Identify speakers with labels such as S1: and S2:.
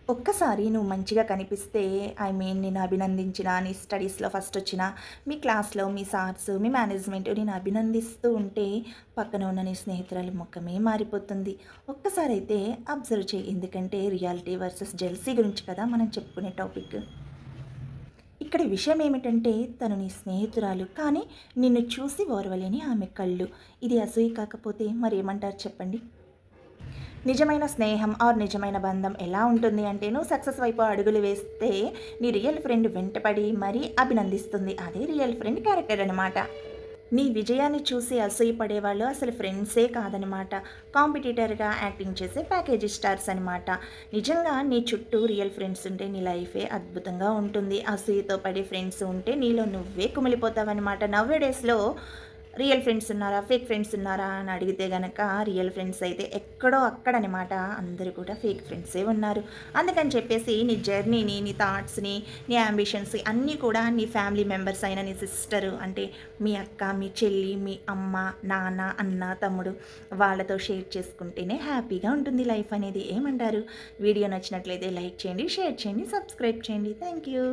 S1: ఒక్కసారి నువ్వు మంచిగా కనిపిస్తే నిన్ను అభినందించిన, నీ స్టడీస్‌లో ఫస్ట్ వచ్చిన, మీ క్లాస్‌లో మీ సార్స్, మీ మేనేజ్మెంట్ నిన్ను అభినందిస్తూ ఉంటే, పక్కన ఉన్న నీ స్నేహితురాలి ముఖమే మారిపోతుంది. ఒక్కసారైతే అబ్జర్వ్ చెయ్యి. ఎందుకంటే రియాలిటీ వర్సెస్ జెలసీ గురించి కదా మనం చెప్పుకునే టాపిక్. ఇక్కడ విషయం ఏమిటంటే తను నీ స్నేహితురాలు. కానీ నిన్ను చూసి ఓర్వలేని ఆమె కళ్ళు. ఇది అసూయ కాకపోతే మరేమంటారు చెప్పండి? నిజమైన స్నేహం ఆర్ నిజమైన బంధం ఎలా ఉంటుంది అంటే నువ్వు సక్సెస్ వైపు అడుగులు వేస్తే నీ రియల్ ఫ్రెండ్ వెంటపడి మరీ అభినందిస్తుంది. అదే రియల్ ఫ్రెండ్ క్యారెక్టర్ అనమాట. నీ విజయాన్ని చూసి అసూయపడేవాళ్ళు అసలు ఫ్రెండ్సే కాదనమాట. కాంపిటీటర్గా యాక్టింగ్ చేసే ప్యాకేజీ స్టార్స్ అనమాట. నిజంగా నీ చుట్టూ రియల్ ఫ్రెండ్స్ ఉంటే నీ లైఫే అద్భుతంగా ఉంటుంది. అసూయతో పడే ఫ్రెండ్స్ ఉంటే నీలో నువ్వే కుమిలిపోతావన్నమాట. నవ్వే డేస్లో రియల్ ఫ్రెండ్స్ ఉన్నారా? ఫేక్ ఫ్రెండ్స్ ఉన్నారా? అని అడిగితే గనక రియల్ ఫ్రెండ్స్ అయితే ఎక్కడో అక్కడనమాట. అందరూ కూడా ఫేక్ ఫ్రెండ్సే ఉన్నారు. అందుకని చెప్పేసి నీ జర్నీని, నీ థాట్స్‌ని, నీ యాంబిషన్స్ అన్నీ కూడా నీ ఫ్యామిలీ మెంబర్స్ అయిన నీ సిస్టరు అంటే మీ అక్క, మీ చెల్లి, మీ అమ్మ, నాన్న, అన్న, తమ్ముడు వాళ్ళతో షేర్ చేసుకుంటేనే హ్యాపీగా ఉంటుంది లైఫ్ అనేది. ఏమంటారు? వీడియో నచ్చినట్లయితే లైక్ చేయండి, షేర్ చేయండి, సబ్స్క్రైబ్ చేయండి. Thank you.